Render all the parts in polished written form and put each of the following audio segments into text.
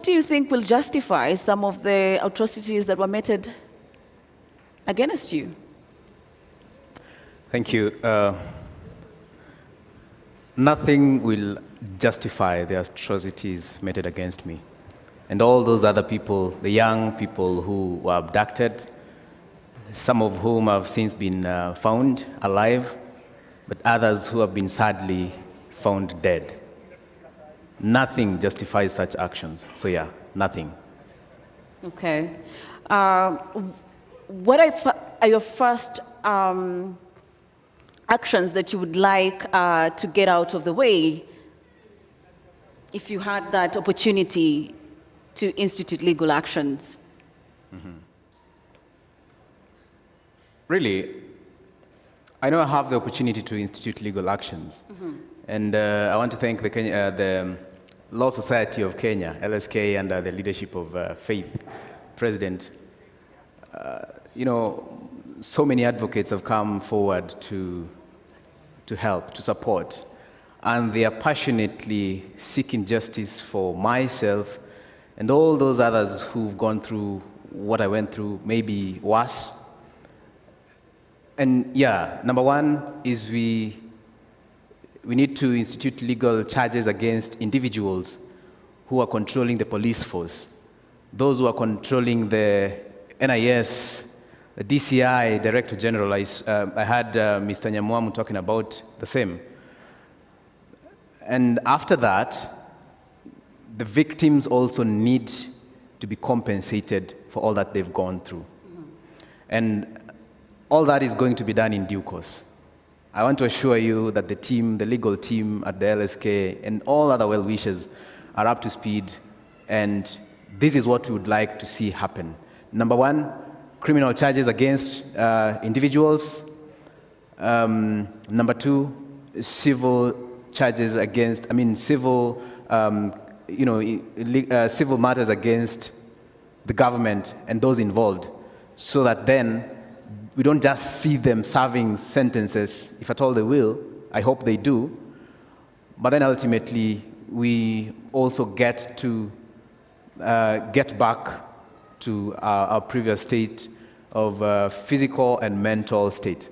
do you think will justify some of the atrocities that were meted against you? Thank you. Nothing will justify the atrocities meted against me. And all those other people, the young people who were abducted, some of whom have since been found alive, but others who have been sadly found dead. Nothing justifies such actions. So yeah, nothing. Okay. What are your first actions that you would like to get out of the way if you had that opportunity to institute legal actions? Mm-hmm. Really, I know I have the opportunity to institute legal actions. Mm-hmm. And I want to thank the Law Society of Kenya, LSK, and the leadership of Faith, President. So many advocates have come forward to help, to support, and they are passionately seeking justice for myself and all those others who've gone through what I went through, maybe worse. And yeah, number one is we need to institute legal charges against individuals who are controlling the police force, those who are controlling the NIS, the DCI, Director General. I had Mr. Nyamwamu talking about the same. And after that, the victims also need to be compensated for all that they've gone through. Mm-hmm. And all that is going to be done in due course. I want to assure you that the legal team at the LSK and all other well-wishers are up to speed, and this is what we would like to see happen. Number one, criminal charges against individuals. Number two, civil charges against, civil matters against the government and those involved, so that then we don't just see them serving sentences, if at all they will. I hope they do. But then ultimately, we also get to get back to our previous state of physical and mental state.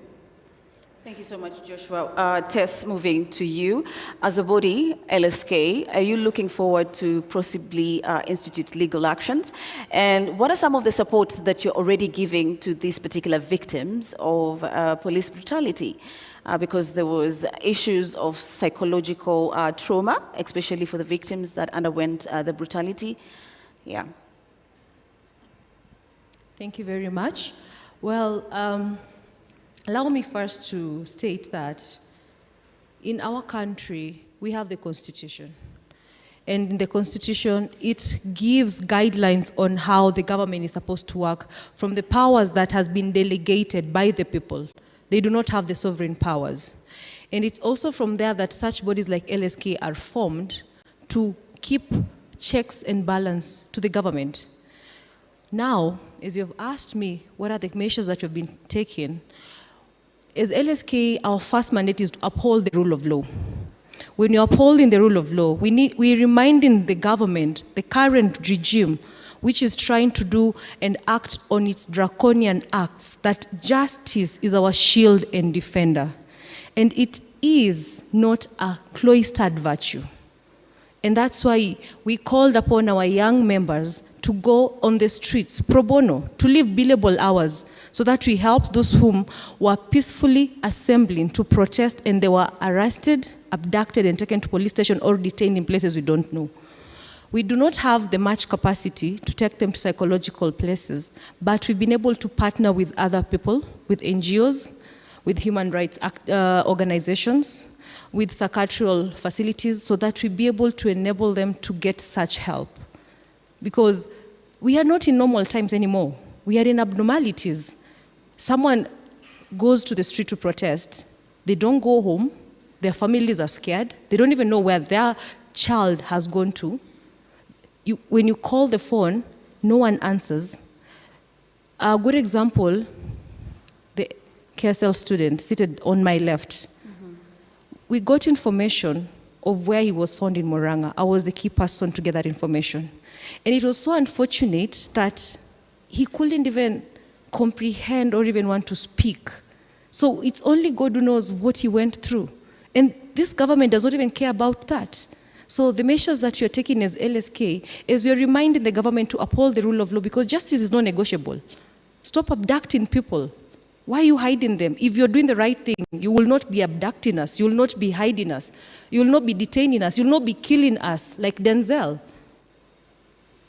Thank you so much, Joshua. Tess, moving to you. As a body, LSK, are you looking forward to possibly institute legal actions? And what are some of the supports that you're already giving to these particular victims of police brutality? Because there was issues of psychological trauma, especially for the victims that underwent the brutality. Yeah. Thank you very much. Well, allow me first to state that in our country, we have the Constitution. And in the Constitution, it gives guidelines on how the government is supposed to work from the powers that has been delegated by the people. They do not have the sovereign powers. And it's also from there that such bodies like LSK are formed to keep checks and balance to the government. Now, as you've asked me, what are the measures that have been taken? As LSK, our first mandate is to uphold the rule of law. When you're upholding the rule of law, we're reminding the government, the current regime, which is trying to do and act on its draconian acts, that justice is our shield and defender. And it is not a cloistered virtue. And that's why we called upon our young members to go on the streets, pro bono, to live billable hours, so that we help those whom were peacefully assembling to protest and they were arrested, abducted, and taken to police station or detained in places we don't know. We do not have the much capacity to take them to psychological places, but we've been able to partner with other people, with NGOs, with human rights organizations, with psychiatrical facilities, so that we be able to enable them to get such help. Because we are not in normal times anymore. We are in abnormalities. Someone goes to the street to protest, they don't go home, their families are scared, they don't even know where their child has gone to. When you call the phone, no one answers. A good example, the KSL student seated on my left. Mm-hmm. We got information of where he was found in Moranga. I was the key person to get that information. And it was so unfortunate that he couldn't even comprehend or even want to speak. So it's only God who knows what he went through. And this government does not even care about that. So the measures that you're taking as LSK is you're reminding the government to uphold the rule of law, because justice is non-negotiable. Stop abducting people. Why are you hiding them? If you're doing the right thing, you will not be abducting us. You will not be hiding us. You will not be detaining us. You will not be killing us like Denzel.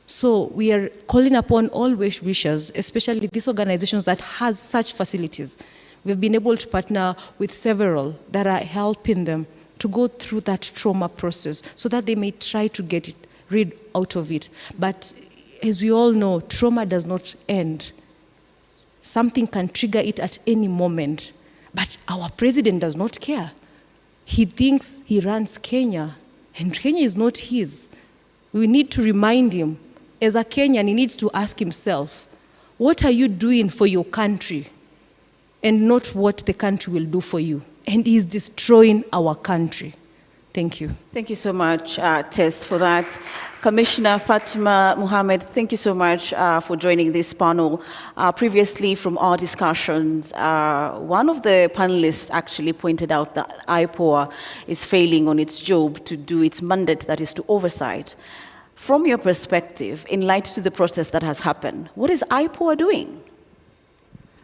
So we are calling upon all wishers, especially these organizations that has such facilities. We've been able to partner with several that are helping them to go through that trauma process so that they may try to get rid out of it. But as we all know, trauma does not end. Something can trigger it at any moment. But our president does not care. He thinks he runs Kenya, and Kenya is not his. We need to remind him, as a Kenyan, he needs to ask himself, what are you doing for your country? And not what the country will do for you. And he's destroying our country. Thank you. Thank you so much, Tess, for that. Commissioner Fatima Mohammed, thank you so much for joining this panel. Previously, from our discussions, one of the panelists actually pointed out that IPOA is failing on its job to do its mandate, that is to oversight. From your perspective, in light to the process that has happened, what is IPOA doing?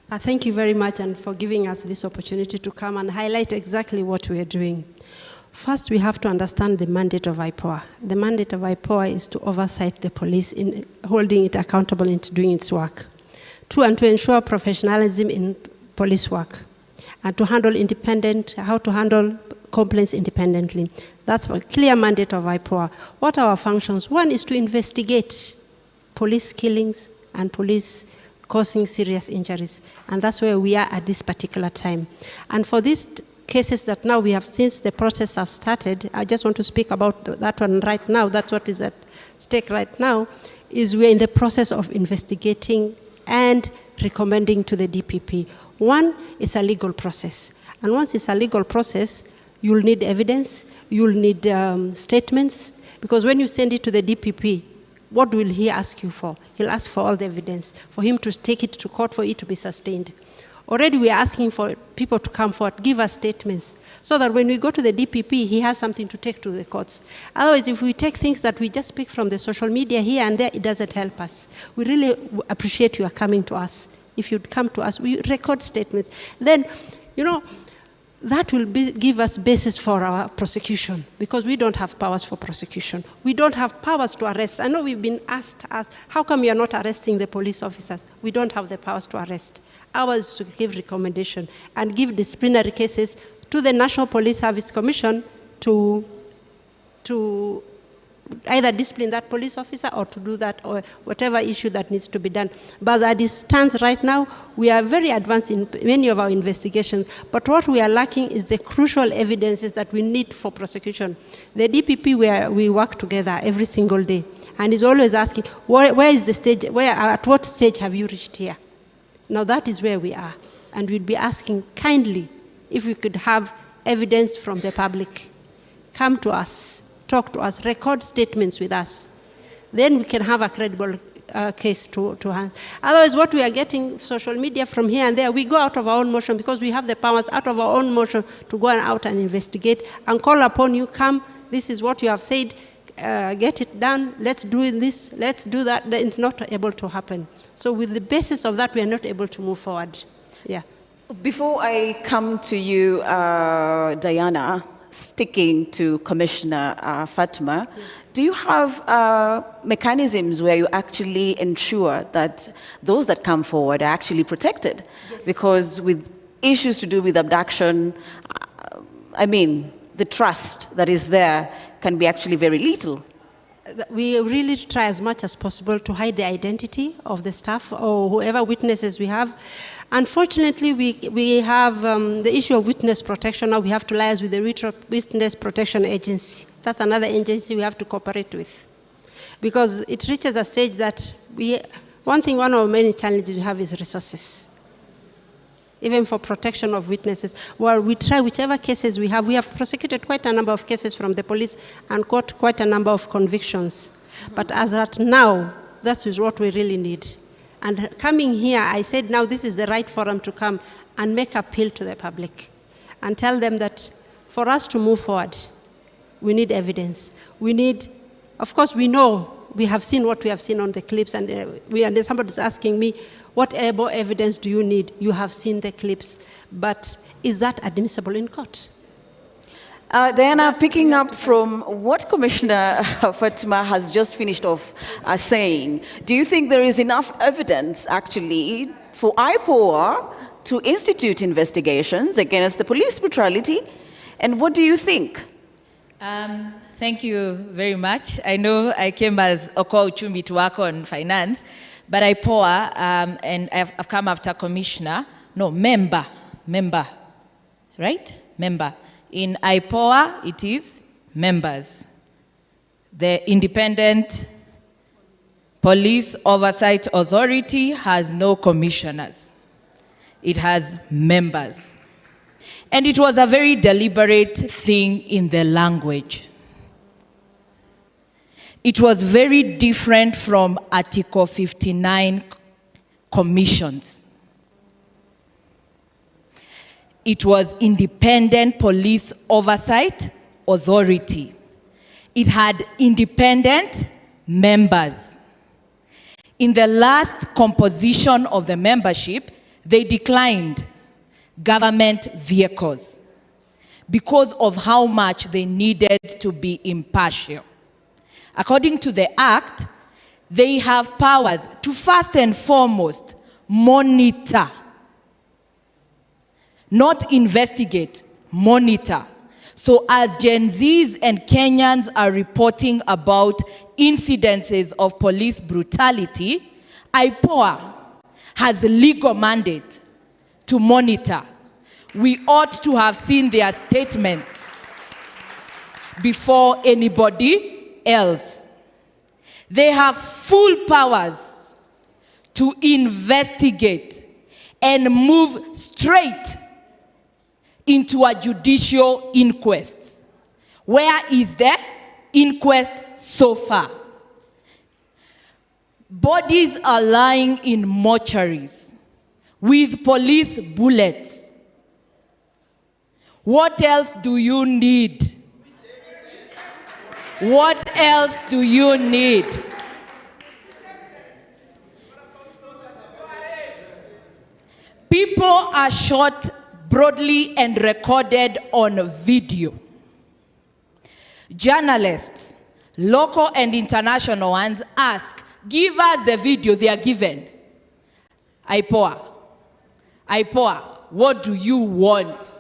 Thank you very much, and for giving us this opportunity to come and highlight exactly what we are doing. First, we have to understand the mandate of IPOA. The mandate of IPOA is to oversight the police in holding it accountable into doing its work. Two, and to ensure professionalism in police work, and to handle how to handle complaints independently. That's a clear mandate of IPOA. What are our functions? One is to investigate police killings and police causing serious injuries. And that's where we are at this particular time. And for these cases that now we have, since the protests have started, I just want to speak about that one right now. That's what is at stake right now, is we're in the process of investigating and recommending to the DPP. One, it's a legal process. And once it's a legal process, you'll need evidence, you'll need statements, because when you send it to the DPP, what will he ask you for? He'll ask for all the evidence, for him to take it to court for it to be sustained. Already we are asking for people to come forward, give us statements, so that when we go to the DPP, he has something to take to the courts. Otherwise, if we take things that we just pick from the social media here and there, it doesn't help us. We really appreciate you coming to us. If you'd come to us, we record statements. Then, you know, that will give us basis for our prosecution, because we don't have powers for prosecution. We don't have powers to arrest. I know we've been asked, how come you're not arresting the police officers? We don't have the powers to arrest. Ours is to give recommendation and give disciplinary cases to the National Police Service Commission to either discipline that police officer or to do that, or whatever issue that needs to be done. But as it stands right now, we are very advanced in many of our investigations, but what we are lacking is the crucial evidences that we need for prosecution. The DPP, where we work together every single day, and is always asking, where is the stage, at what stage have you reached here? Now that is where we are, and we'd be asking kindly if we could have evidence from the public. Come to us, talk to us, record statements with us. Then we can have a credible case to hand. Otherwise, what we are getting, social media from here and there, we go out of our own motion, because we have the powers out of our own motion to go out and investigate and call upon you, come, this is what you have said, get it done, let's do this, let's do that. It's not able to happen. So with the basis of that, we are not able to move forward. Yeah. Before I come to you, Diana, sticking to Commissioner Fatima, yes, do you have mechanisms where you actually ensure that those that come forward are actually protected? Yes. Because with issues to do with abduction, I mean, the trust that is there can be actually very little. We really try as much as possible to hide the identity of the staff or whoever witnesses we have. Unfortunately, we have the issue of witness protection. Now we have to liaise with the Witness Protection Agency. That's another agency we have to cooperate with. Because it reaches a stage that one of our many challenges we have is resources. even for protection of witnesses. Well, we try whichever cases we have. We have prosecuted quite a number of cases from the police and got quite a number of convictions. But as at now, that is what we really need. And coming here, I said now this is the right forum to come and make appeal to the public and tell them that for us to move forward, we need evidence. We need, of course, we know, we have seen what we have seen on the clips, and somebody's asking me, what more evidence do you need? You have seen the clips, but is that admissible in court? Diana, picking up from what Commissioner Fatima has just finished off saying, do you think there is enough evidence, actually, for IPOA to institute investigations against the police brutality? And what do you think? Thank you very much. I know I came as Oko Uchumi to work on finance, but IPOA, and I've come after member, right? Member. In IPOA, it is members. The Independent Police Oversight Authority has no commissioners. It has members. And it was a very deliberate thing in the language. It was very different from Article 59 commissions. It was Independent Police Oversight Authority. It had independent members. In the last composition of the membership, they declined government vehicles because of how much they needed to be impartial. According to the Act, they have powers to first and foremost monitor, not investigate, monitor. So as Gen Zs and Kenyans are reporting about incidences of police brutality, IPOA has a legal mandate to monitor. We ought to have seen their statements before anybody else. They have full powers to investigate and move straight into a judicial inquest. Where is the inquest so far? Bodies are lying in mortuaries with police bullets. What else do you need? What else do you need? People are shot broadly and recorded on video. Journalists, local and international ones, ask, give us the video. They are given. IPOA, what do you want?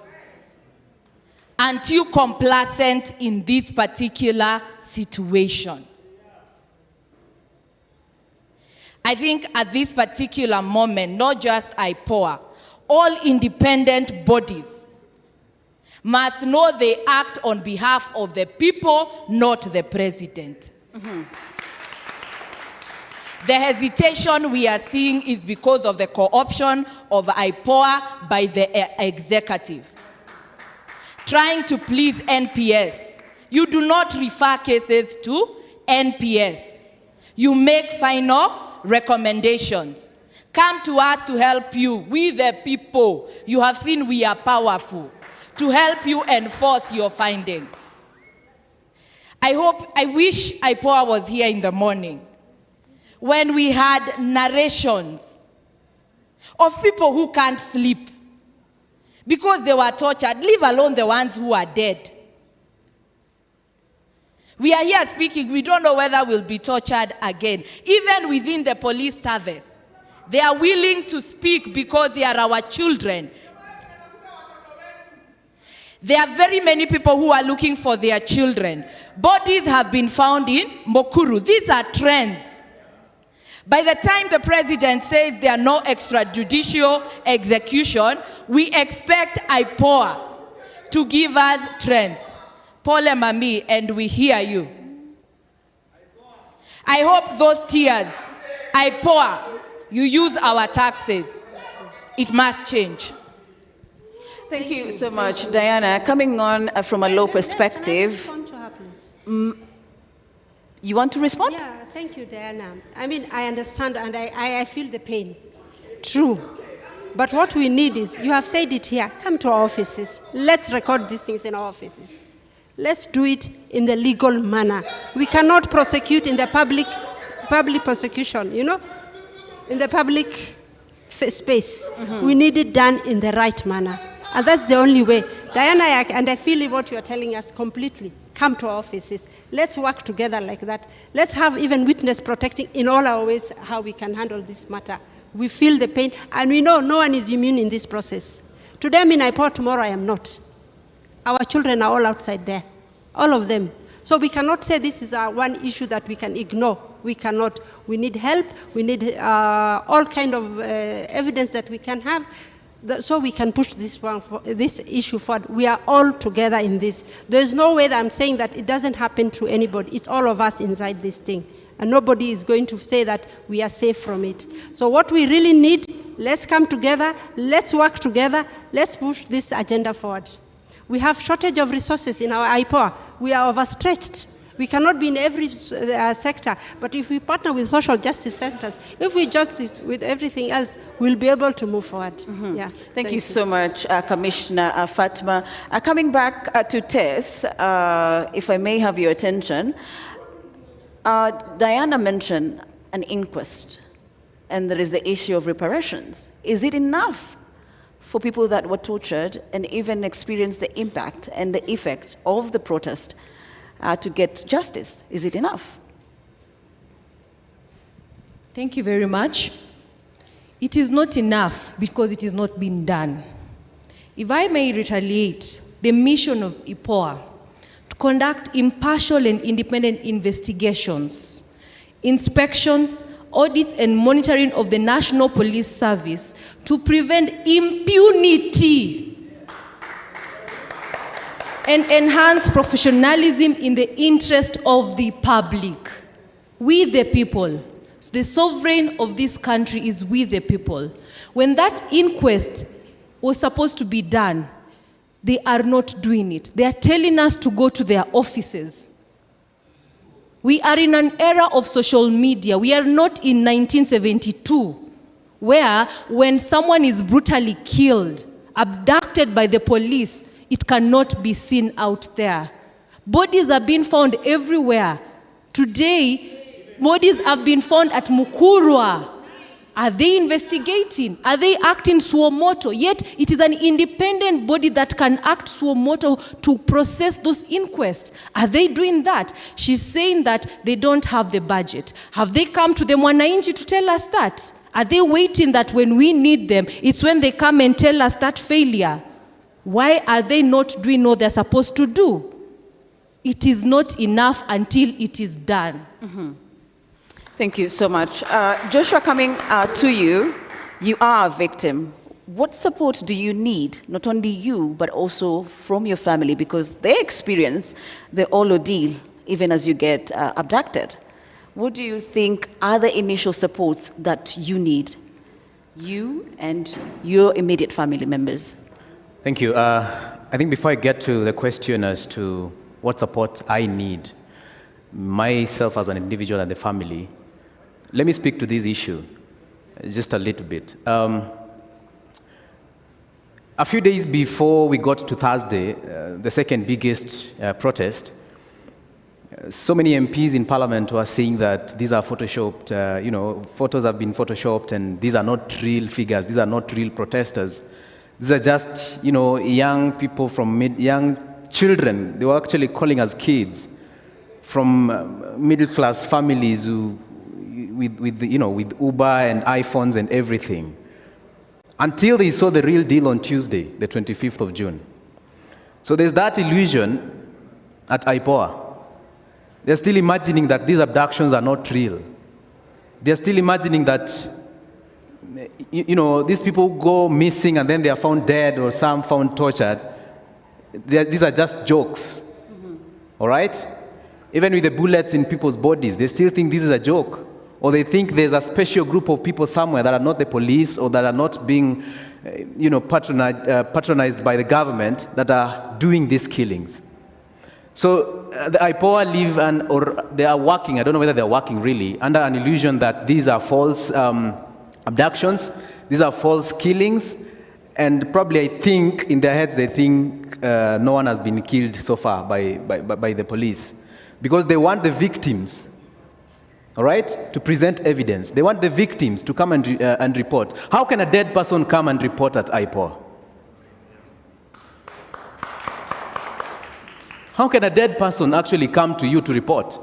Aren't you complacent in this particular situation? I think at this particular moment, not just IPOA, all independent bodies must know they act on behalf of the people, not the president. Mm-hmm. The hesitation we are seeing is because of the co-option of IPOA by the executive. Trying to please NPS. You do not refer cases to NPS. You make final recommendations. Come to us to help you. We the people. You have seen we are powerful. To help you enforce your findings. I wish IPOA was here in the morning when we had narrations of people who can't sleep because they were tortured, leave alone the ones who are dead. We are here speaking, we don't know whether we'll be tortured again. Even within the police service, they are willing to speak because they are our children. There are very many people who are looking for their children. Bodies have been found in Mukuru. These are trends. By the time the president says there are no extrajudicial execution, we expect IPOA to give us trends. Pole Mami, and we hear you. I hope those tears, IPOA, you use our taxes. It must change. Thank you so much, Diana. Coming on from a law perspective. Can I respond to her, please? You want to respond? Yeah, thank you, Diana. I mean, I understand and I feel the pain. True. But what we need is, you have said it here, come to our offices. Let's record these things in our offices. Let's do it in the legal manner. We cannot prosecute in the public prosecution, you know, in the public space. Mm-hmm. We need it done in the right manner. And that's the only way. Diana, and I feel what you are telling us completely. Come to our offices. Let's work together like that. Let's have even witness protecting in all our ways how we can handle this matter. We feel the pain, and we know no one is immune in this process. Today I'm in IPOA, tomorrow I am not. Our children are all outside there, all of them. So we cannot say this is one issue that we can ignore. We cannot. We need help. We need all kind of evidence that we can have, so we can push this issue forward. We are all together in this. There is no way that I'm saying that it doesn't happen to anybody. It's all of us inside this thing. And nobody is going to say that we are safe from it. So what we really need, let's come together, let's work together, let's push this agenda forward. We have shortage of resources in our IPOA. We are overstretched. We cannot be in every sector, but if we partner with social justice centers, if we justice with everything else, we'll be able to move forward. Mm-hmm. Yeah. Thank you so much, Commissioner Fatma. Coming back to Tess, if I may have your attention, Diana mentioned an inquest, and there is the issue of reparations. Is it enough for people that were tortured and even experienced the impact and the effect of the protest to get justice? Is it enough? Thank you very much. It is not enough because it is not being done. If I may retaliate, the mission of IPOA to conduct impartial and independent investigations, inspections, audits, and monitoring of the National Police Service to prevent impunity and enhance professionalism in the interest of the public. We the people, the sovereign of this country is we the people. When that inquest was supposed to be done, they are not doing it. They are telling us to go to their offices. We are in an era of social media. We are not in 1972, where when someone is brutally killed, abducted by the police, it cannot be seen out there. Bodies are being found everywhere. Today, bodies have been found at Mukurwa. Are they investigating? Are they acting suo motu? Yet it is an independent body that can act suo motu to process those inquests. Are they doing that? She's saying that they don't have the budget. Have they come to the Mwanainchi to tell us that? Are they waiting that when we need them, it's when they come and tell us that failure? Why are they not doing what they're supposed to do? It is not enough until it is done. Mm-hmm. Thank you so much. Joshua, coming to you, you are a victim. What support do you need, not only you, but also from your family, because they experience the whole ordeal, even as you get abducted? What do you think are the initial supports that you need, you and your immediate family members? Thank you. I think before I get to the question as to what support I need, myself as an individual and the family, let me speak to this issue just a little bit. A few days before we got to Thursday, the second biggest protest, so many MPs in Parliament were saying that these are photoshopped, photos have been photoshopped, and these are not real figures, these are not real protesters. These are just, young people young children. They were actually calling us kids from middle-class families who, with Uber and iPhones and everything, until they saw the real deal on Tuesday, the 25th of June. So there's that illusion at IPOA. They're still imagining that these abductions are not real. They're still imagining that, these people go missing and then they are found dead or some found tortured. These are just jokes, all right? Even with the bullets in people's bodies, they still think this is a joke. Or they think there's a special group of people somewhere that are not the police or that are not being patronized by the government that are doing these killings. So the IPOA live or they are working, I don't know whether they're working really, under an illusion that these are false abductions, these are false killings, and probably I think in their heads they think no one has been killed so far by the police, because they want the victims, all right, to present evidence. They want the victims to come and report. How can a dead person come and report at IPOA? How can a dead person actually come to you to report?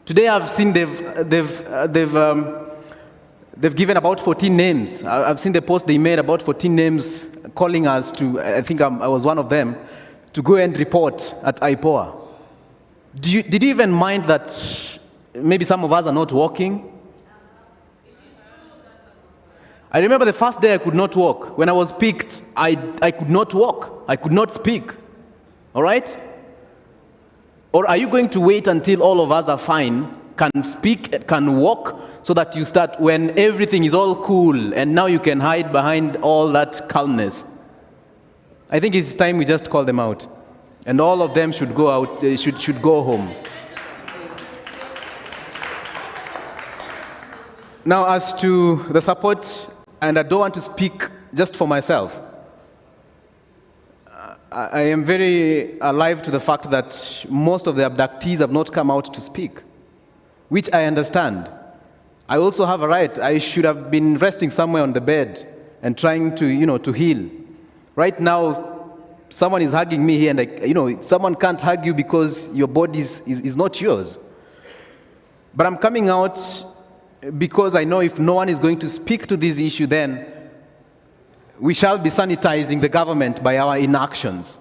Today I've seen they've given about 14 names. I've seen the post they made about 14 names calling us to, I think I was one of them, to go and report at IPOA. Did you even mind that maybe some of us are not walking? I remember the first day I could not walk. When I was picked, I could not walk. I could not speak. All right? Or are you going to wait until all of us are fine, can speak, can walk, so that you start when everything is all cool and now you can hide behind all that calmness? I think it's time we just call them out. And all of them should go out, should go home. Now, as to the support, and I don't want to speak just for myself, I am very alive to the fact that most of the abductees have not come out to speak, which I understand. I also have a right. I should have been resting somewhere on the bed and trying to, to heal. Right now, someone is hugging me here, and someone can't hug you because your body is not yours. But I'm coming out because I know if no one is going to speak to this issue, then we shall be sanitizing the government by our inactions.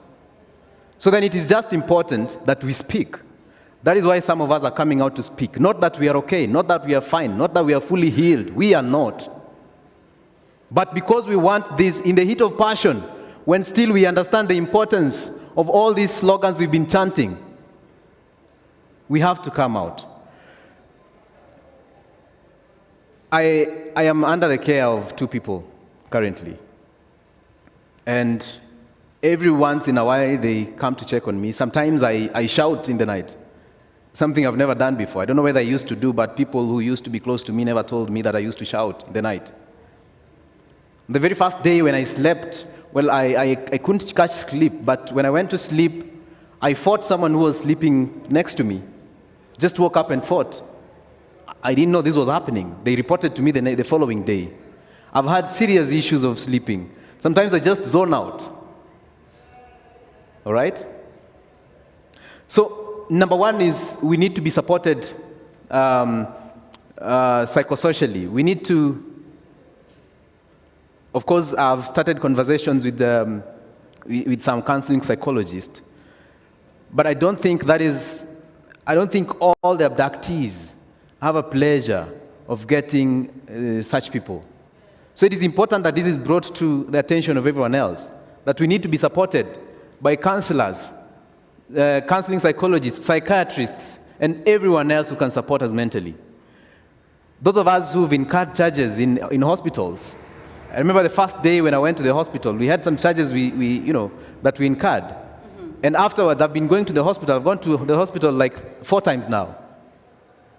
So then it is just important that we speak. That is why some of us are coming out to speak. Not that we are okay, not that we are fine, not that we are fully healed. We are not. But because we want this in the heat of passion, when still we understand the importance of all these slogans we've been chanting, we have to come out. I am under the care of 2 people currently. And every once in a while, they come to check on me. Sometimes I shout in the night, something I've never done before. I don't know whether I used to do, but people who used to be close to me never told me that I used to shout in the night. The very first day when I slept, well, I couldn't catch sleep, but when I went to sleep, I fought someone who was sleeping next to me. Just woke up and fought. I didn't know this was happening. They reported to me the following day. I've had serious issues of sleeping. Sometimes I just zone out. All right? So, number one is we need to be supported psychosocially. We need to, of course, I've started conversations with some counseling psychologists. But I don't think all the abductees have a pleasure of getting such people. So it is important that this is brought to the attention of everyone else, that we need to be supported by counselors, counseling psychologists, psychiatrists, and everyone else who can support us mentally. Those of us who've incurred charges in hospitals, I remember the first day when I went to the hospital, we had some charges that we incurred. Mm-hmm. And afterwards, I've been going to the hospital. I've gone to the hospital like 4 times now.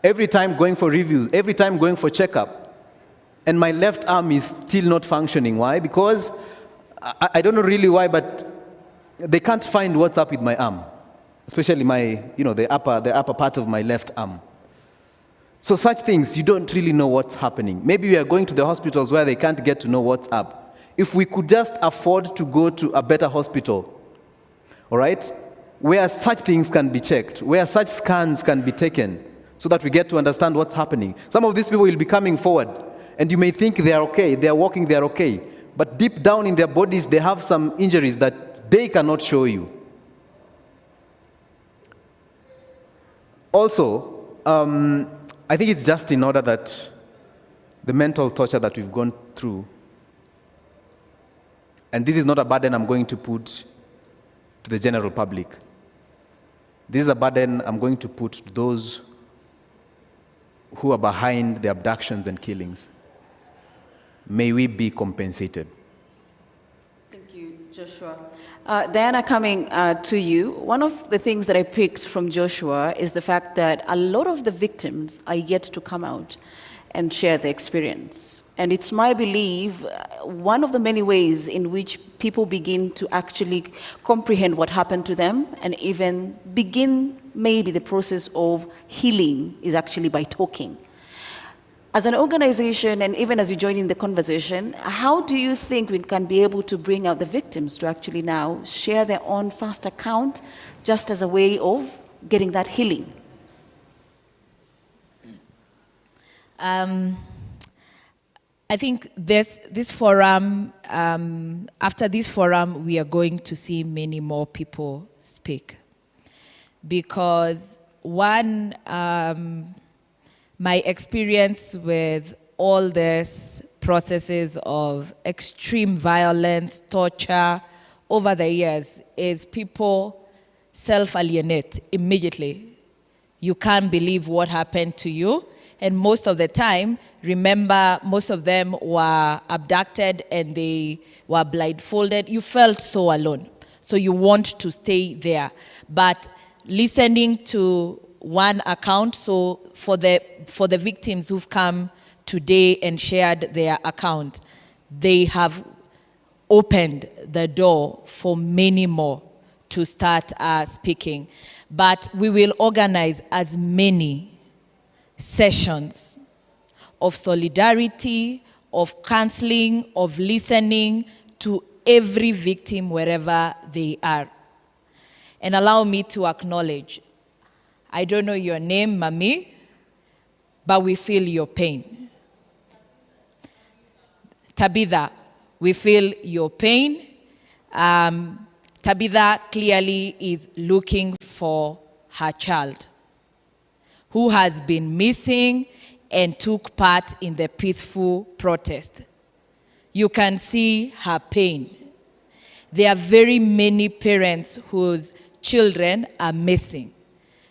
Every time going for reviews, every time going for checkup. And my left arm is still not functioning. Why? Because I don't know really why, but they can't find what's up with my arm, especially the upper part of my left arm. So such things, you don't really know what's happening. Maybe we are going to the hospitals where they can't get to know what's up. If we could just afford to go to a better hospital, all right, where such things can be checked, where such scans can be taken, so that we get to understand what's happening. Some of these people will be coming forward, and you may think they are okay, they are walking, they are okay. But deep down in their bodies, they have some injuries that they cannot show you. Also, I think it's just in order that the mental torture that we've gone through, and this is not a burden I'm going to put to the general public. This is a burden I'm going to put to those who are behind the abductions and killings. may we be compensated? Thank you, Joshua. Diana, coming to you, one of the things that I picked from Joshua is the fact that a lot of the victims are yet to come out and share their experience. And it's my belief, one of the many ways in which people begin to actually comprehend what happened to them and even begin maybe the process of healing is actually by talking. As an organization, and even as you join in the conversation, how do you think we can be able to bring out the victims to actually now share their own first account just as a way of getting that healing? I think this forum, after this forum, we are going to see many more people speak. Because one, my experience with all these processes of extreme violence, torture over the years is people self-alienate immediately. You can't believe what happened to you. And most of the time, remember, most of them were abducted and they were blindfolded. You felt so alone. So you want to stay there. But listening to one account, so for the victims who've come today and shared their account, they have opened the door for many more to start speaking. But we will organize as many sessions of solidarity, of counseling, of listening to every victim wherever they are. And allow me to acknowledge, I don't know your name, Mami, but we feel your pain. Tabitha, we feel your pain. Tabitha clearly is looking for her child, who has been missing and took part in the peaceful protest. You can see her pain. There are very many parents whose children are missing.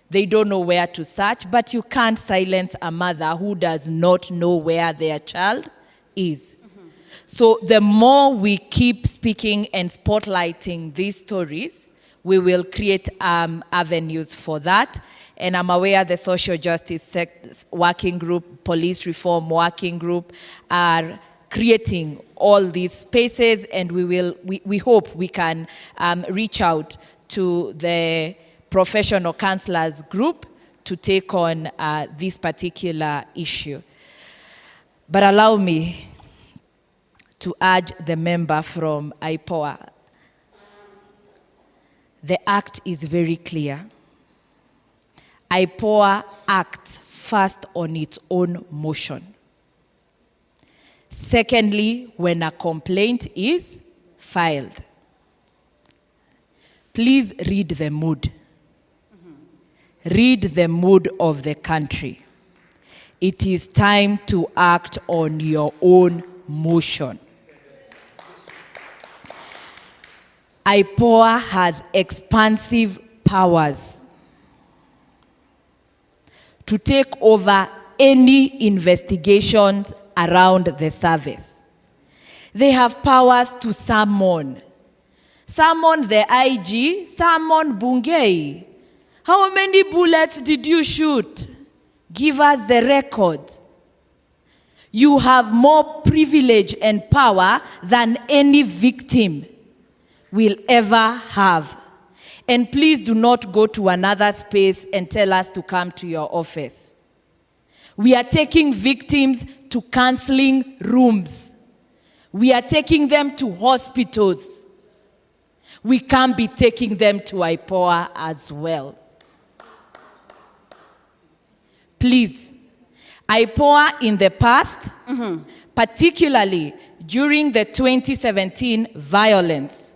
They don't know where to search, but you can't silence a mother who does not know where their child is. So the more we keep speaking and spotlighting these stories, we will create avenues for that. And I'm aware the social justice working group, police reform working group are creating all these spaces, and we hope we can reach out to the professional counselors group to take on this particular issue. But allow me to urge the member from IPOA. The act is very clear. IPOA acts first on its own motion. Secondly, when a complaint is filed. Please read the mood. Read the mood of the country. It is time to act on your own motion. IPOA has expansive powers to take over any investigations around the service. They have powers to summon the IG, summon Bungei. How many bullets did you shoot? Give us the record. You have more privilege and power than any victim will ever have. And please do not go to another space and tell us to come to your office. We are taking victims to counseling rooms. We are taking them to hospitals. We can't be taking them to IPOA as well. Please, IPOA in the past, particularly during the 2017 violence,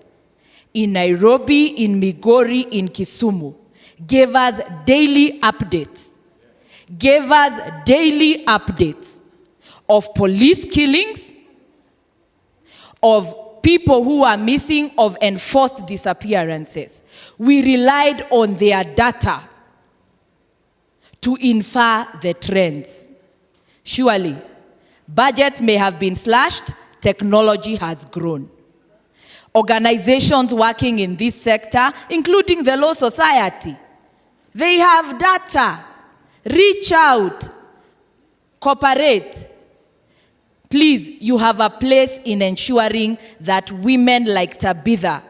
in Nairobi, in Migori, in Kisumu, gave us daily updates. Gave us daily updates of police killings, of people who are missing, of enforced disappearances. We relied on their data to infer the trends. Surely, Budgets may have been slashed, technology has grown. Organizations working in this sector, including the Law Society, they have data. Reach out, cooperate. Please, you have a place in ensuring that women like Tabitha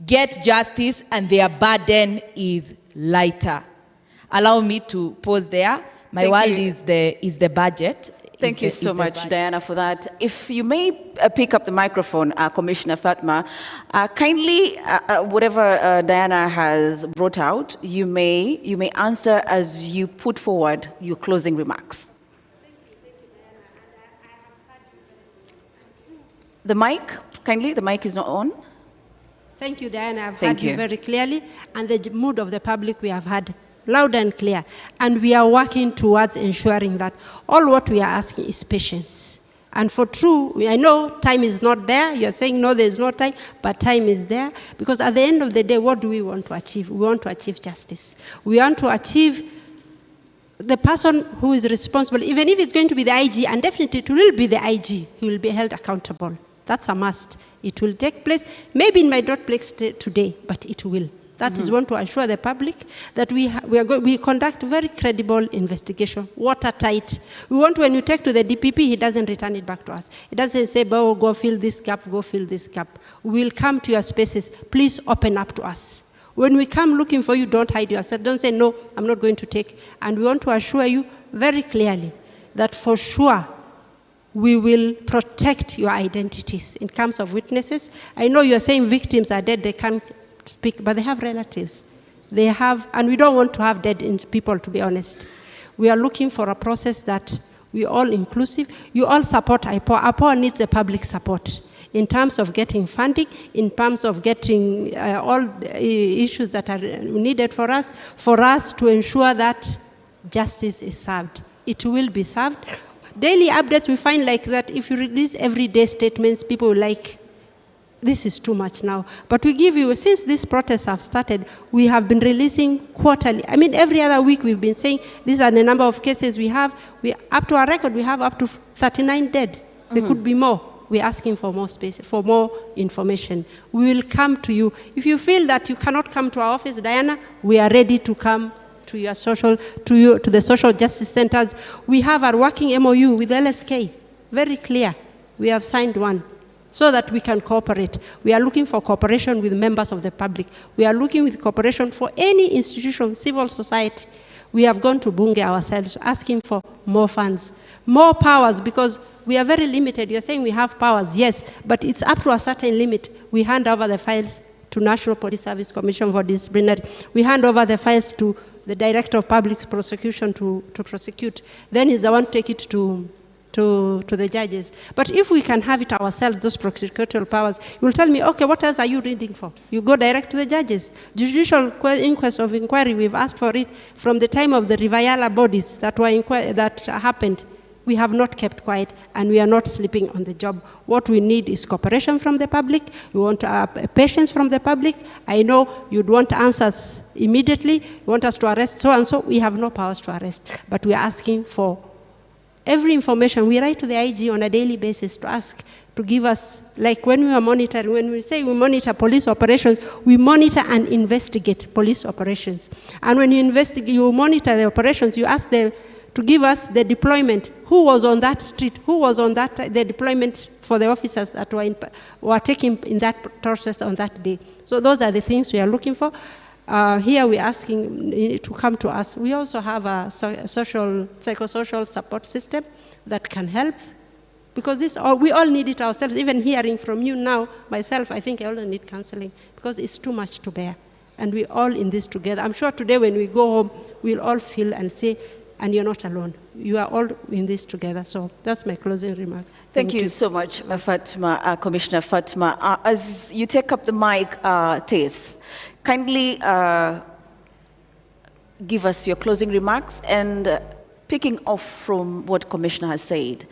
get justice and their burden is lighter. Allow me to pause there. My world is the budget. Thank you so much, Diana, for that. If you may pick up the microphone, Commissioner Fatma, kindly, whatever Diana has brought out, you may answer as you put forward your closing remarks. The mic, kindly, the mic is not on. Thank you, Diana. I've heard you very clearly, and the mood of the public we have had loud and clear. And we are working towards ensuring that all what we are asking is patience. And for true, I know time is not there. You're saying, no, there's no time, but time is there. Because at the end of the day, what do we want to achieve? We want to achieve justice. We want to achieve the person who is responsible, even if it's going to be the IG, and definitely it will be the IG who will be held accountable. That's a must. It will take place. Maybe it might not take place today, but it will. That is want to assure the public that we conduct very credible investigation, watertight. We want when you take to the DPP, he doesn't return it back to us. He doesn't say, oh, go fill this gap, go fill this gap. We will come to your spaces. Please open up to us. When we come looking for you, don't hide yourself. Don't say, no, I'm not going to take. And we want to assure you very clearly that for sure, we will protect your identities in terms of witnesses. I know you're saying victims are dead, they can't speak, but they have relatives. They have, and we don't want to have dead people, to be honest. We are looking for a process that we all inclusive. You all support IPOA. IPOA needs the public support in terms of getting funding, in terms of getting all issues that are needed for us to ensure that justice is served. It will be served. Daily updates, we find like that if you release everyday statements, people will like, this is too much now. But we give you, since these protests have started, we have been releasing quarterly. I mean, every other week we've been saying, these are the number of cases we have. Up to our record, we have up to 39 dead. There could be more. We're asking for more space, for more information. We will come to you. If you feel that you cannot come to our office, Diana, we are ready to come to your to the social justice centers. We have our working MOU with LSK, very clear. We have signed one so that we can cooperate. We are looking for cooperation with members of the public. We are looking with cooperation for any institution, civil society. We have gone to Bunge ourselves, asking for more funds, more powers, because we are very limited. You're saying we have powers, yes, but it's up to a certain limit. We hand over the files to National Police Service Commission for disciplinary. We hand over the files to the Director of Public Prosecution to prosecute. Then he's the one to take it to the judges. But if we can have it ourselves, those prosecutorial powers, you'll tell me, okay, what else are you reading for? You go direct to the judges. Judicial inquest of inquiry, we've asked for it from the time of the Riviala bodies that happened. We have not kept quiet, and we are not sleeping on the job. What we need is cooperation from the public. We want patience from the public. I know you'd want answers immediately. You want us to arrest so-and-so. We have no powers to arrest, but we are asking for every information. We write to the IG on a daily basis to ask to give us, like when we are monitoring, when we say we monitor police operations, we monitor and investigate police operations. And when you investigate, you monitor the operations, you ask them to give us the deployment. Who was on that street? Who was on that, the deployment for the officers that were taking in that process on that day? So those are the things we are looking for. Here we're asking to come to us. We also have a psychosocial support system that can help, because we all need it ourselves. Even hearing from you now, myself, I think I also need counseling, because it's too much to bear. And we're all in this together. I'm sure today when we go home, we'll all feel and say, and you're not alone. You are all in this together. So that's my closing remarks. Thank you so much, Fatma, Commissioner Fatma. As you take up the mic, Tess, kindly give us your closing remarks, and picking off from what Commissioner has said,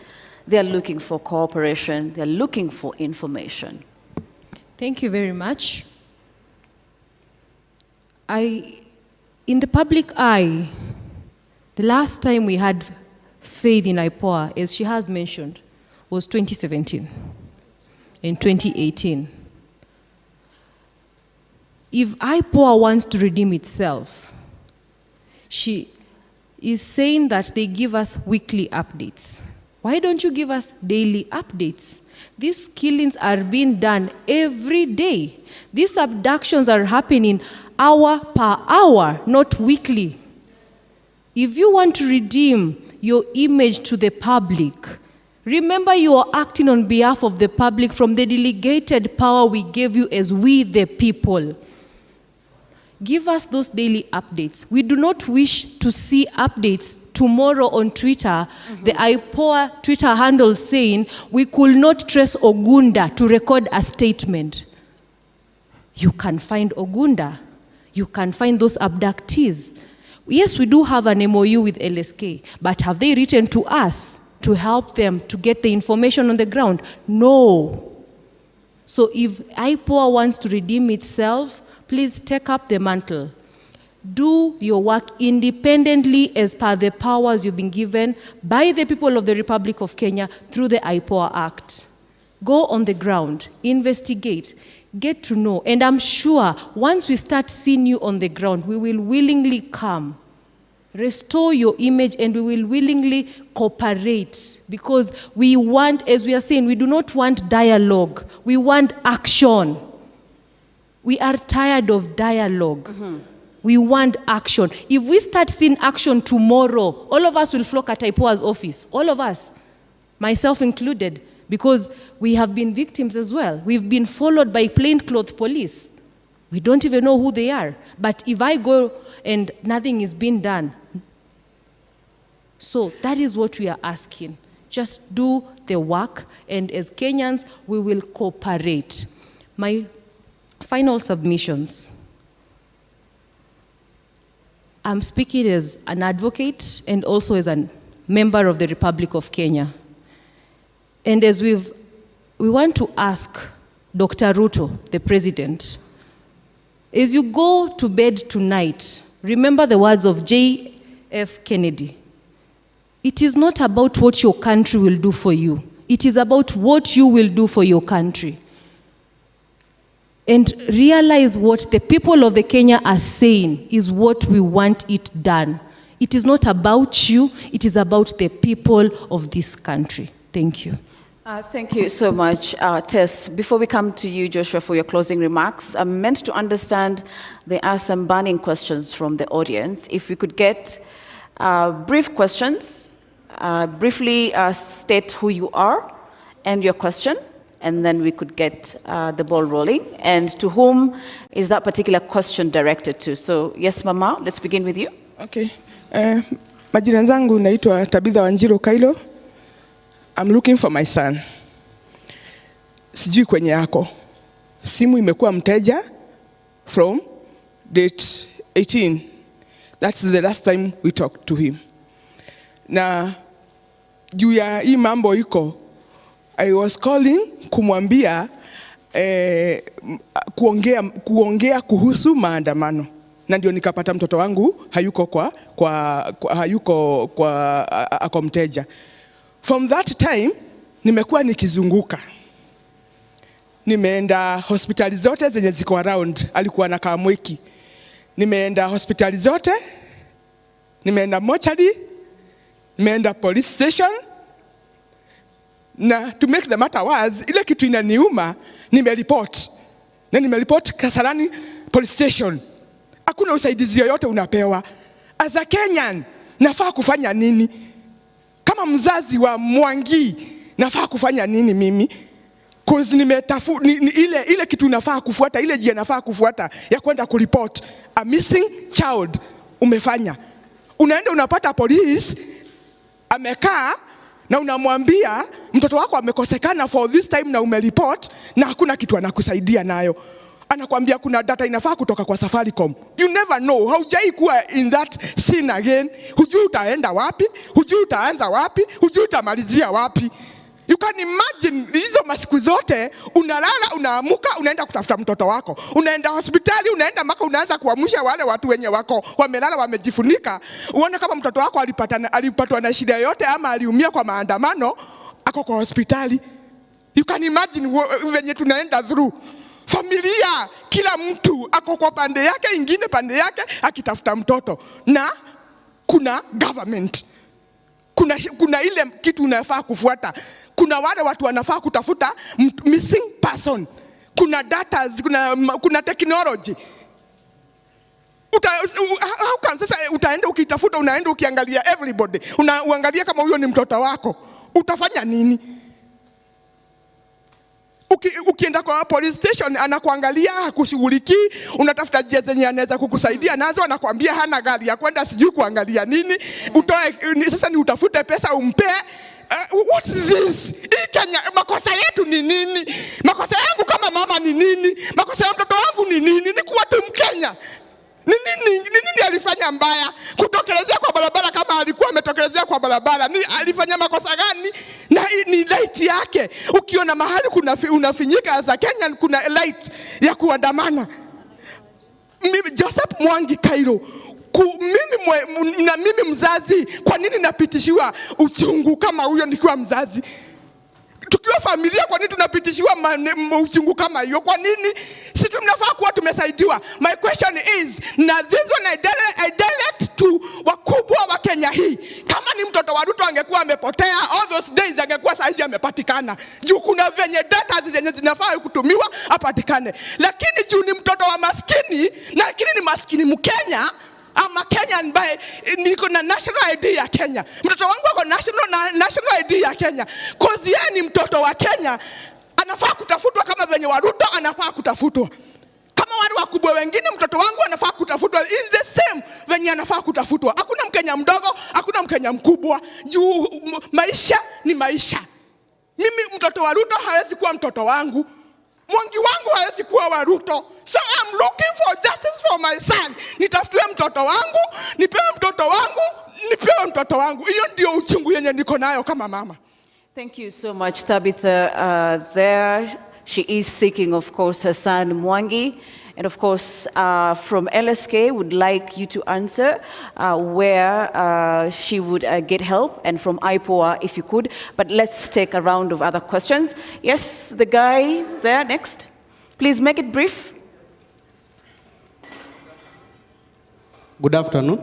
they're looking for cooperation, they're looking for information. Thank you very much. In the public eye, the last time we had faith in IPOA, as she has mentioned, was 2017 and 2018. If IPOA wants to redeem itself, she is saying that they give us weekly updates. Why don't you give us daily updates? These killings are being done every day. These abductions are happening hour per hour, not weekly. If you want to redeem your image to the public, remember you are acting on behalf of the public from the delegated power we gave you as we the people. Give us those daily updates. We do not wish to see updates tomorrow on Twitter, the IPOA Twitter handle saying we could not trace Ogunda to record a statement. You can find Ogunda. You can find those abductees. Yes, we do have an MOU with LSK, but have they written to us to help them to get the information on the ground? No. So if IPOA wants to redeem itself, please take up the mantle. Do your work independently as per the powers you've been given by the people of the Republic of Kenya through the IPOA Act. Go on the ground, investigate, get to know. And I'm sure once we start seeing you on the ground, we will willingly come, restore your image, and we will willingly cooperate. Because we want, as we are saying, we do not want dialogue. We want action. We are tired of dialogue. We want action. If we start seeing action tomorrow, all of us will flock at IPOA's office. All of us, myself included, because we have been victims as well. We've been followed by plainclothes police. We don't even know who they are. But if I go and nothing is being done, so that is what we are asking. Just do the work, and as Kenyans, we will cooperate. My final submissions. I'm speaking as an advocate and also as a member of the Republic of Kenya. And as we want to ask Dr. Ruto, the president, as you go to bed tonight, remember the words of J.F. Kennedy. It is not about what your country will do for you. It is about what you will do for your country. And realize what the people of the Kenya are saying is what we want it done. It is not about you, it is about the people of this country. Thank you. Thank you so much, Tess. Before we come to you, Joshua, for your closing remarks, I'm meant to understand there are some burning questions from the audience. If we could get brief questions, briefly state who you are and your question, and then we could get the ball rolling. And to whom is that particular question directed to? So, yes, Mama, let's begin with you. Okay. Majina zangu naitwa Tabitha Wanjiru Kailo. I'm looking for my son. Sijui kwenye yako. Simu imekuwa mteja from date 18. That's the last time we talked to him. Na juu ya hii mambo iko, I was calling kumwambia kuongea kuhusu maandamano. Na ndio nikapata mtoto wangu hayuko ako mteja. From that time nimekuwa nikizunguka. Nimeenda hospitali zote zenye ziko around, alikuwa na Kamweki. Nimeenda hospitali zote, nimeenda mortuary, nimeenda police station. Na to make the matter worse, ile kitu inaniuma, nimereport. Na nimereport Kasarani police station. Hakuna usaidizi yoyote unapewa. As a Kenyan, nafaa kufanya nini? Kama mzazi wa Mwangi, nafaa kufanya nini mimi? Cause ile kitu nafaa kufuata, ile njia nafaa kufuata ya kwenda kureport a missing child umefanya. Unaenda unapata police amekaa na unamwambia mtoto wako amekosekana for this time na umereport na hakuna kitu anakusaidia nayo. Anakuambia kuna data inafaa kutoka kwa Safaricom. You never know. Haujai kuwa in that scene again. Hujui utaenda wapi, hujui utaanza wapi, hujui utamalizia wapi. You can imagine hizo masiku zote unalala, unaamuka, unaenda kutafuta mtoto wako. Unaenda hospitali, unaenda mpaka unaanza kuamsha wale watu wenye wako wamelala wamejifunika. Uone kama mtoto wako alipatwa na shida yote ama aliumia kwa maandamano, ako kwa hospitali. You can imagine venye tunaenda through. Familia, kila mtu ako kwa pande yake, ingine pande yake akitafuta mtoto. Na kuna government. Kuna ile kitu unafaa kufuata. Kuna wale watu wanafaa kutafuta missing person. Kuna data, kuna technology. How can sasa utaenda ukitafuta, unaenda ukiangalia everybody. Uangalia kama huyo ni mtoto wako. Utafanya nini? Ukienda kwa police station anakuangalia, hakushughulikii, unatafuta njia zenye anaweza kukusaidia nazo, anakuambia hana gari ya kwenda sijui kuangalia nini, sasa ni utafute pesa umpe. What is this? Kenya, makosa yetu ni nini? Makosa yangu kama mama ni nini? Makosa ya mtoto wangu ni nini? Ni kuwa tu Mkenya. Nini alifanya mbaya? Kutokelezea kwa barabara kama alikuwa ametokelezea kwa barabara. Alifanya makosa gani? Na ni light yake. Ukiona mahali unafinyika za Kenya, kuna light ya kuandamana. Joseph Mwangi Kairo, mimi mzazi, kwa nini napitishiwa uchungu kama huyo nikiwa mzazi? Tukiwa familia, kwa nini tunapitishiwa uchungu kama hiyo? Kwa nini? Si tunafaa kuwa tumesaidiwa. My question is, na zizo na direct to wakubwa wa Kenya hii. Kama ni mtoto wa Ruto angekuwa amepotea, all those days angekuwa saizi amepatikana. Juu kuna venye data zenye zinafaa kutumiwa apatikane. Lakini juu ni mtoto wa maskini, na lakini ni maskini Mkenya, ama Kenyan by niko na national ID ya Kenya. Mtoto wangu ako national ID ya Kenya. Cause yeye ni mtoto wa Kenya, anafaa kutafutwa kama venye wa Ruto anafaa kutafutwa. Kama wale wakubwa wengine, mtoto wangu anafaa kutafutwa in the same venye anafaa kutafutwa. Hakuna Mkenya mdogo, hakuna Mkenya mkubwa. Juu maisha ni maisha. Mimi mtoto wa Ruto hawezi kuwa mtoto wangu. Mwangi wangu hawezi kuwa wa Ruto. So I'm looking for justice for my son. Nitafutwe mtoto wangu, nipewe mtoto wangu, nipewe mtoto wangu. Hiyo ndio uchungu yenye niko nayo kama mama. Thank you so much, Tabitha. There she is seeking, of course, her son Mwangi. And of course, from LSK, would like you to answer where she would get help, and from IPOA, if you could. But let's take a round of other questions. Yes, the guy there next. Please make it brief. Good afternoon.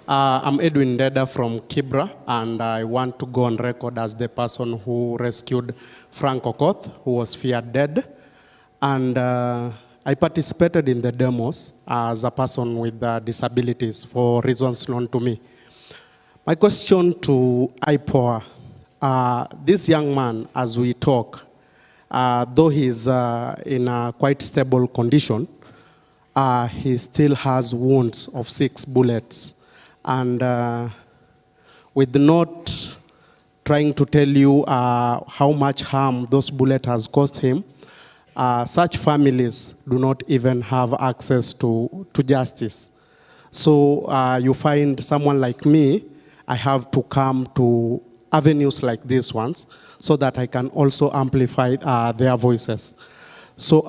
I'm Edwin Deda from Kibra, and I want to go on record as the person who rescued Frank Okoth, who was feared dead. And I participated in the demos as a person with disabilities for reasons known to me. My question to IPOA, this young man, as we talk, though he's in a quite stable condition, he still has wounds of 6 bullets. And with not trying to tell you how much harm those bullets has caused him, such families do not even have access to justice. So you find someone like me, I have to come to avenues like these ones so that I can also amplify their voices. So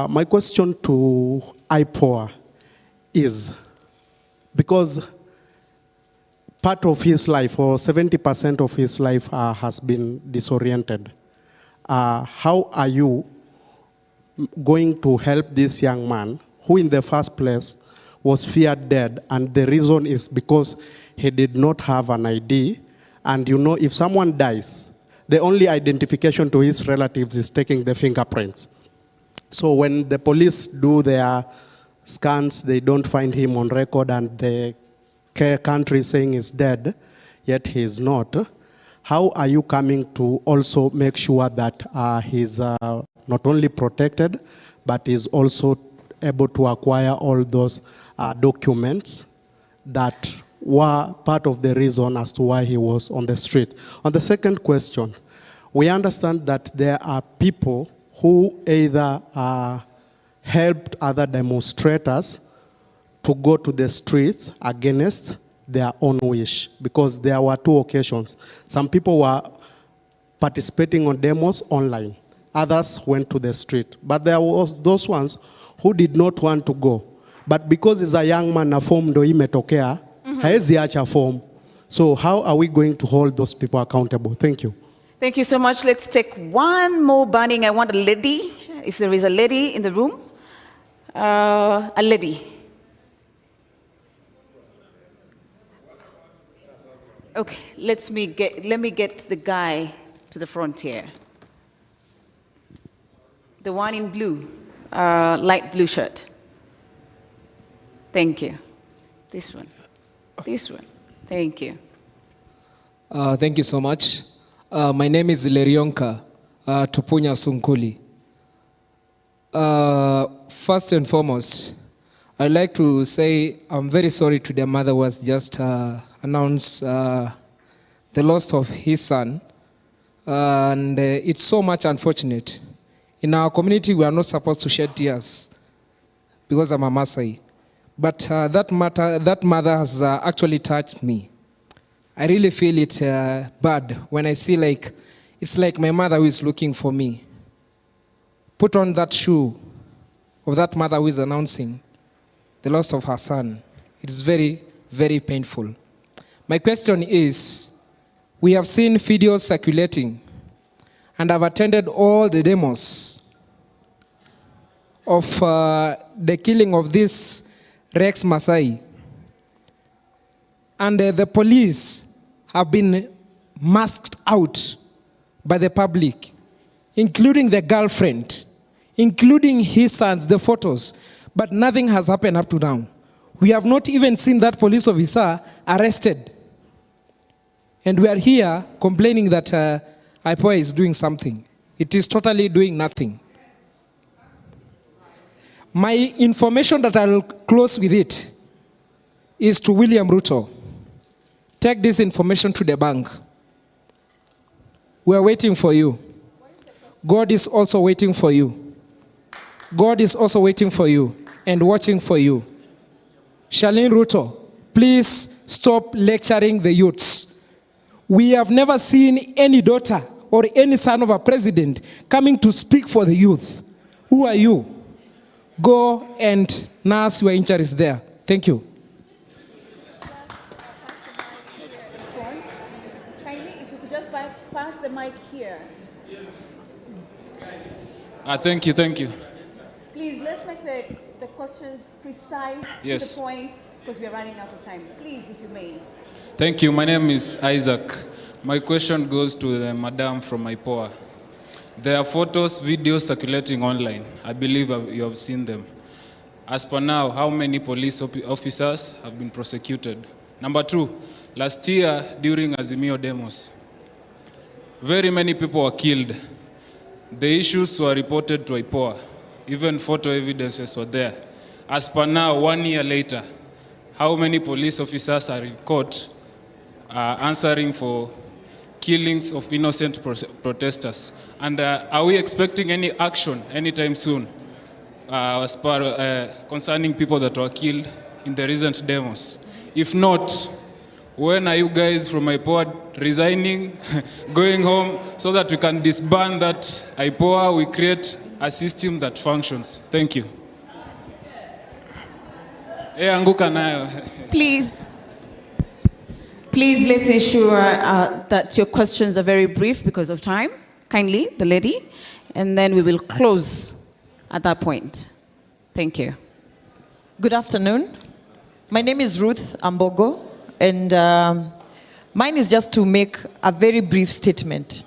my question to IPOA is, because part of his life, or 70% of his life, has been disoriented, how are you going to help this young man who in the first place was feared dead, and the reason is because he did not have an ID? And you know, if someone dies, the only identification to his relatives is taking the fingerprints. So when the police do their scans, they don't find him on record, and the country saying he's dead, yet he is not. How are you coming to also make sure that he's not only protected, but is also able to acquire all those documents that were part of the reason as to why he was on the street? On the second question, we understand that there are people who either helped other demonstrators to go to the streets against their own wish, because there were 2 occasions. Some people were participating on demos online. Others went to the street. But there was those ones who did not want to go. But because he's a young man, na form ndo imetokea, haezi acha form. So how are we going to hold those people accountable? Thank you. Thank you so much. Let's take one more burning. I want a lady, if there is a lady in the room. A lady. Okay, let me get the guy to the front here. The one in blue, light blue shirt. Thank you. This one. This one. Thank you. Thank you so much. My name is Lerionka Tupunya Sunkuli. First and foremost, I'd like to say I'm very sorry to the mother who has just announced the loss of his son. And it's so much unfortunate. In our community, we are not supposed to shed tears because I'm a Maasai. But that mother has actually touched me. I really feel it bad when I see it's like my mother who is looking for me. Put on that shoe of that mother who is announcing the loss of her son. It is very, very painful. My question is, we have seen videos circulating, and I've attended all the demos of the killing of this Rex Masai. And the police have been masked out by the public, including the girlfriend, including his sons, the photos. But nothing has happened up to now. We have not even seen that police officer arrested. And we are here complaining that IPOA is doing something. It is totally doing nothing. My information that I'll close with it is to William Ruto. Take this information to the bank. We are waiting for you. God is also waiting for you. God is also waiting for you and watching for you. Charlene Ruto, please stop lecturing the youths. We have never seen any daughter or any son of a president coming to speak for the youth. Who are you? Go and nurse your injuries there. Thank you. Kindly, if you could just pass the mic here. Thank you. Please, let's make the questions precise, Yes. to the point, because we are running out of time. Please, if you may. Thank you. My name is Isaac. My question goes to the madam from IPOA. There are photos, videos circulating online. I believe you have seen them. As per now, how many police officers have been prosecuted? Number 2, last year during Azimio demos, very many people were killed. The issues were reported to IPOA. Even photo evidences were there. As per now, 1 year later, how many police officers are in court answering for killings of innocent protesters? And are we expecting any action anytime soon as per concerning people that were killed in the recent demos? If not, when are you guys from IPOA resigning, going home, so that we can disband that IPOA, we create a system that functions? Thank you. Anguka nayo. Please, let's ensure that your questions are very brief because of time. Kindly, the lady. And then we will close at that point. Thank you. Good afternoon. My name is Ruth Ambogo, and mine is just to make a very brief statement.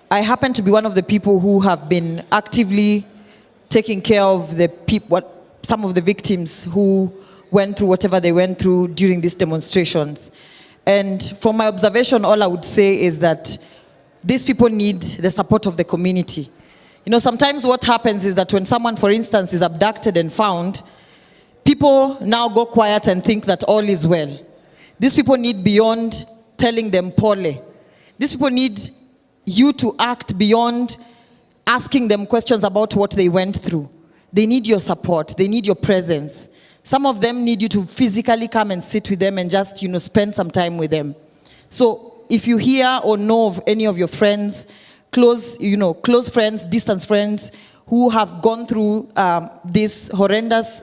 I happen to be one of the people who have been actively taking care of the some of the victims who went through whatever they went through during these demonstrations. And from my observation, all I would say is that these people need the support of the community. You know, sometimes what happens is that when someone, for instance, is abducted and found, people now go quiet and think that all is well. These people need beyond telling them pole. These people need you to act beyond asking them questions about what they went through. They need your support. They need your presence. Some of them need you to physically come and sit with them and just, spend some time with them. So if you hear or know of any of your friends, close friends, distant friends, who have gone through these horrendous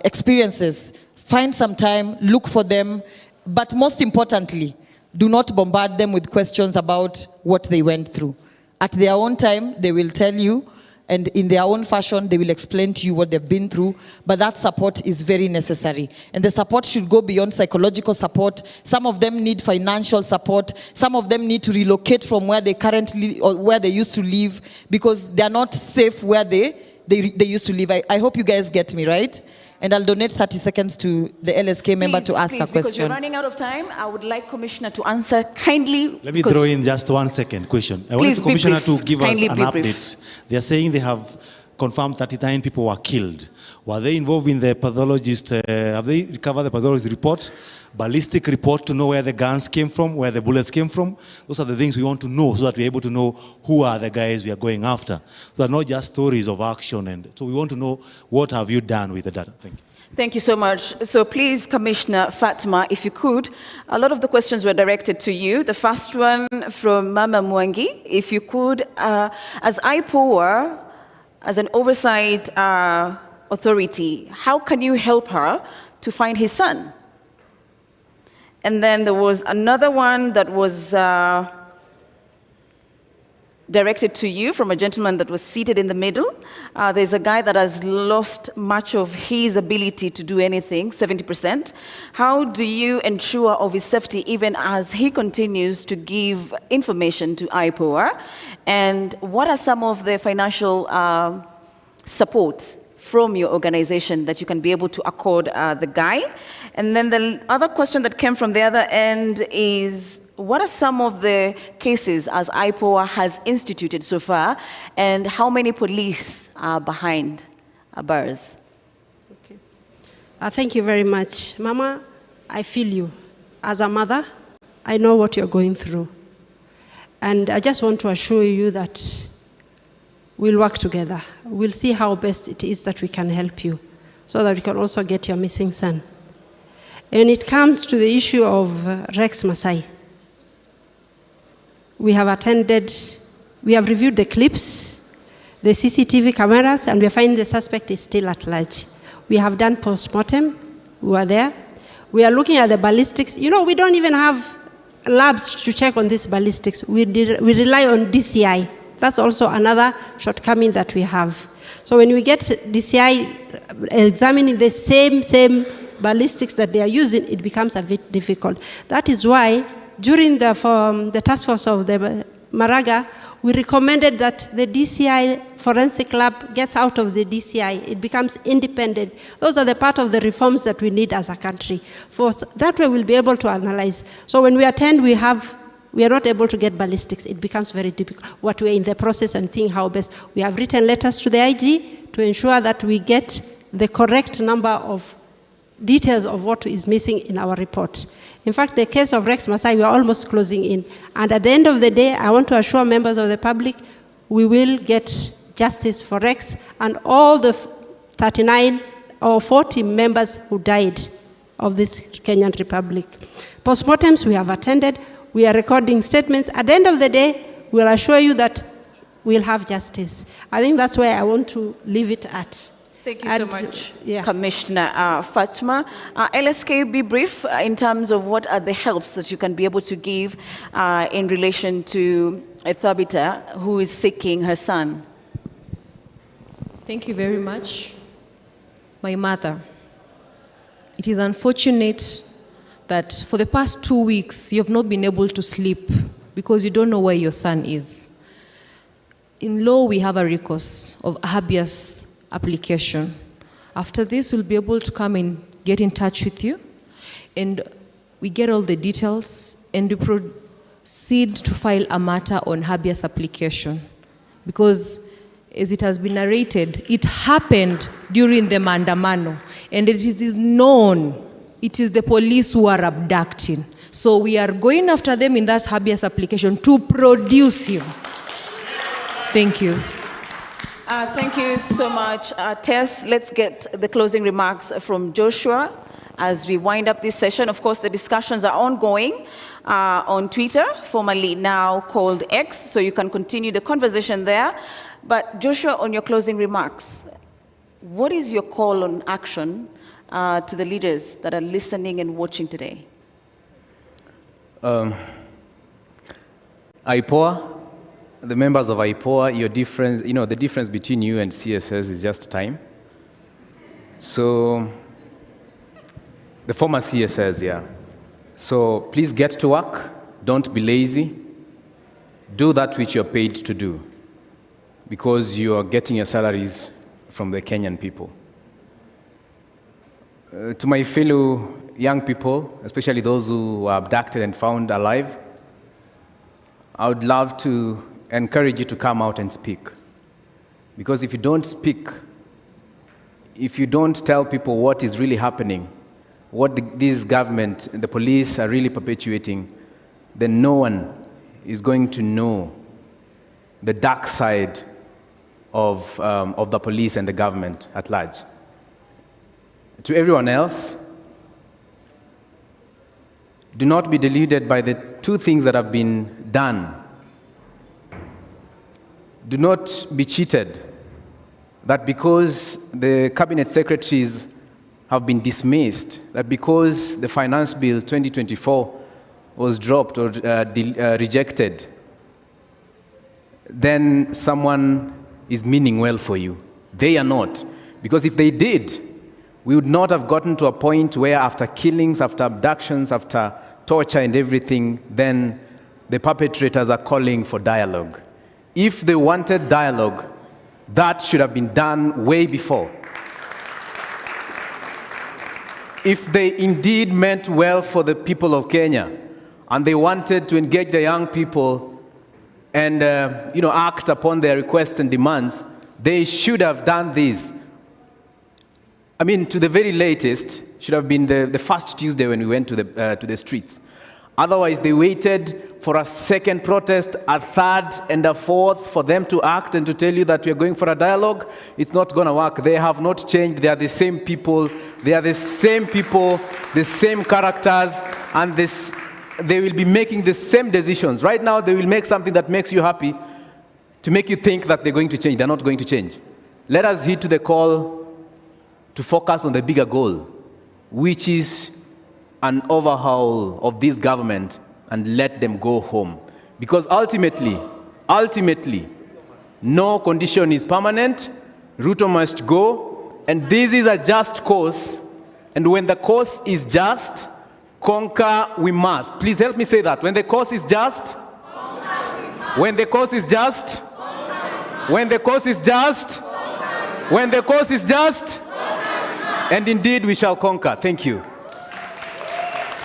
experiences, find some time, look for them, but most importantly, do not bombard them with questions about what they went through. At their own time, they will tell you, and in their own fashion, they will explain to you what they've been through, but that support is very necessary. And the support should go beyond psychological support. Some of them need financial support. Some of them need to relocate from where they currently, or where they used to live, because they are not safe where they used to live. I hope you guys get me, right? And I'll donate 30 seconds to the LSK member to ask a question. Because we're running out of time, I would like Commissioner to answer kindly. Let me throw in just 1 second question. I want the Commissioner to give us an update. They are saying they have confirmed 39 people were killed. Were they involved in the pathologist, have they recovered the pathologist report, ballistic report to know where the guns came from, where the bullets came from? Those are the things we want to know so that we're able to know who are the guys we are going after. So they're not just stories of action. And so we want to know what have you done with the data. Thank you. Thank you so much. So please, Commissioner Fatma, if you could, a lot of the questions were directed to you. The first one from Mama Mwangi, if you could, as IPOA, as an oversight authority, how can you help her to find his son? And then there was another one that was directed to you from a gentleman that was seated in the middle. There's a guy that has lost much of his ability to do anything, 70%. How do you ensure of his safety even as he continues to give information to IPOA? And what are some of the financial support from your organization that you can be able to accord the guy? And then the other question that came from the other end is, what are some of the cases as IPOA has instituted so far, and how many police are behind bars? Okay. Thank you very much. Mama, I feel you. As a mother, I know what you're going through. And I just want to assure you that we'll work together. We'll see how best it is that we can help you so that we can also get your missing son. When it comes to the issue of Rex Masai, we have reviewed the clips, the CCTV cameras, and we find the suspect is still at large. We have done post-mortem, we are there. We are looking at the ballistics. You know, we don't even have labs to check on this ballistics. We rely on DCI. That's also another shortcoming that we have. So when we get DCI examining the same ballistics that they are using, it becomes a bit difficult. That is why during the task force of the Maraga, we recommended that the DCI forensic lab gets out of the DCI. It becomes independent. Those are the part of the reforms that we need as a country. For that way, we'll be able to analyze. So when we attend, we are not able to get ballistics. It becomes very difficult. What we're in the process and seeing how best. We have written letters to the IG to ensure that we get the correct number of details of what is missing in our report. In fact, the case of Rex Masai, we are almost closing in. And at the end of the day, I want to assure members of the public, we will get justice for Rex and all the 39 or 40 members who died of this Kenyan Republic. Postmortems we have attended. We are recording statements. At the end of the day, we'll assure you that we'll have justice. I think that's where I want to leave it at. Thank you so much, Commissioner Fatma. LSK, be brief in terms of what are the helps that you can be able to give in relation to Thabita, who is seeking her son. Thank you very much. My mother, it is unfortunate that for the past 2 weeks, you have not been able to sleep because you don't know where your son is. In law, we have a recourse of habeas application. After this, we'll be able to come and get in touch with you, and we get all the details, and we proceed to file a matter on habeas application. Because, as it has been narrated, it happened during the Maandamano, and it is known it is the police who are abducting. So we are going after them in that habeas application to produce him. Thank you. Thank you so much, Tess. Let's get the closing remarks from Joshua. as we wind up this session. Of course, the discussions are ongoing on Twitter, formerly now called X, so you can continue the conversation there. But Joshua, on your closing remarks, what is your call on action to the leaders that are listening and watching today? IPOA, the members of IPOA, your difference, the difference between you and CSS is just time. So, the former CSS, yeah. So please get to work, don't be lazy, do that which you're paid to do, because you are getting your salaries from the Kenyan people. To my fellow young people, especially those who were abducted and found alive, I would love to encourage you to come out and speak. Because if you don't speak, if you don't tell people what is really happening, what this government and the police are really perpetuating, then no one is going to know the dark side of the police and the government at large. To everyone else, do not be deluded by the two things that have been done. Do not be cheated that because the cabinet secretaries have been dismissed, that because the finance bill 2024 was dropped or rejected, then someone is meaning well for you. They are not. Because if they did, we would not have gotten to a point where after killings, after abductions, after torture and everything, then the perpetrators are calling for dialogue. If they wanted dialogue, that should have been done way before. If they indeed meant well for the people of Kenya, and they wanted to engage the young people and act upon their requests and demands, they should have done this. I mean, to the very latest, should have been the first Tuesday when we went to the streets. Otherwise, they waited for a second protest, a third, and a fourth for them to act and to tell you that we are going for a dialogue. It's not going to work. They have not changed. They are the same people. They are the same people, the same characters, and they will be making the same decisions. Right now, they will make something that makes you happy to make you think that they're going to change. They're not going to change. Let us heed to the call to focus on the bigger goal, which is an overhaul of this government and let them go home. Because ultimately, no condition is permanent, Ruto must go, and this is a just cause, and when the cause is just, conquer we must. Please help me say that. When the cause is just, when the cause is just, when the cause is just, when the cause is just, and indeed we shall conquer. Thank you.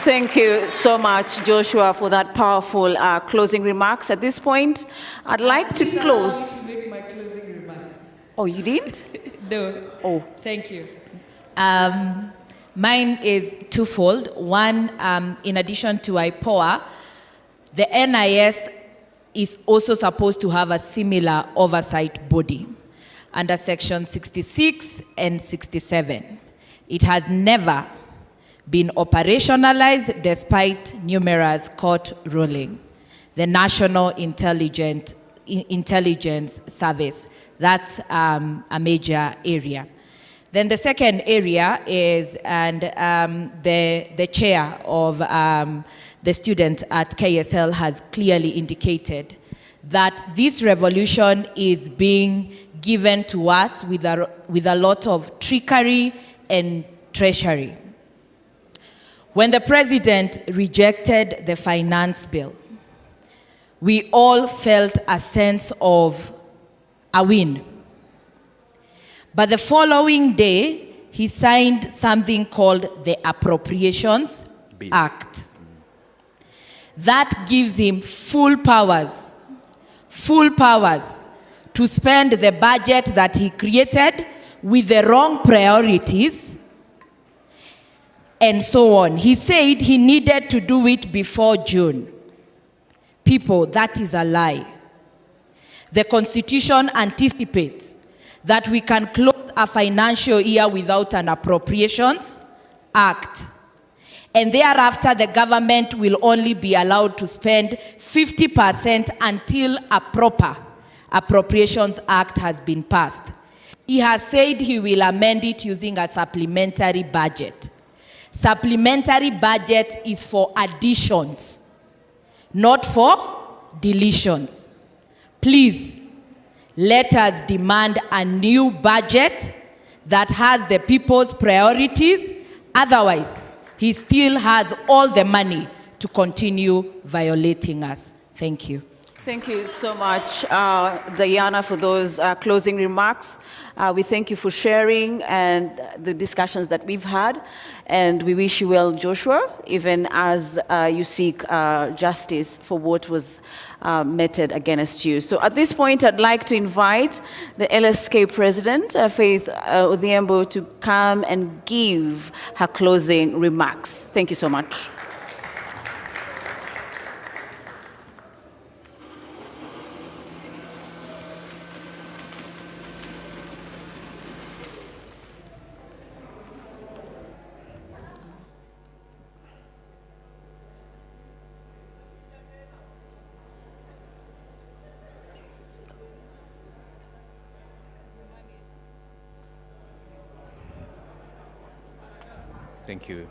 Thank you so much, Joshua, for that powerful closing remarks. At this point, I'd like to close. I make my closing remarks. Oh, you didn't? No. Oh. Thank you. Mine is twofold. One, in addition to IPOA, the NIS is also supposed to have a similar oversight body under Section 66 and 67. It has never been operationalized despite numerous court rulings. The National Intelligence Service, that's a major area. Then the second area is, and the chair of the student at KSL has clearly indicated that this revolution is being given to us with a lot of trickery and treachery. When the president rejected the finance bill, we all felt a sense of a win. But the following day, he signed something called the Appropriations Act. That gives him full powers to spend the budget that he created with the wrong priorities and so on. He said he needed to do it before June. People, that is a lie. The Constitution anticipates that we can close a financial year without an Appropriations Act. And thereafter, the government will only be allowed to spend 50% until a proper Appropriations Act has been passed. He has said he will amend it using a supplementary budget. Supplementary budget is for additions, not for deletions. Please, let us demand a new budget that has the people's priorities. Otherwise, he still has all the money to continue violating us. Thank you. Thank you so much, Diana, for those closing remarks. We thank you for sharing and the discussions that we've had. And we wish you well, Joshua, even as you seek justice for what was meted against you. So at this point, I'd like to invite the LSK president, Faith Odhiambo, to come and give her closing remarks. Thank you so much. Thank you.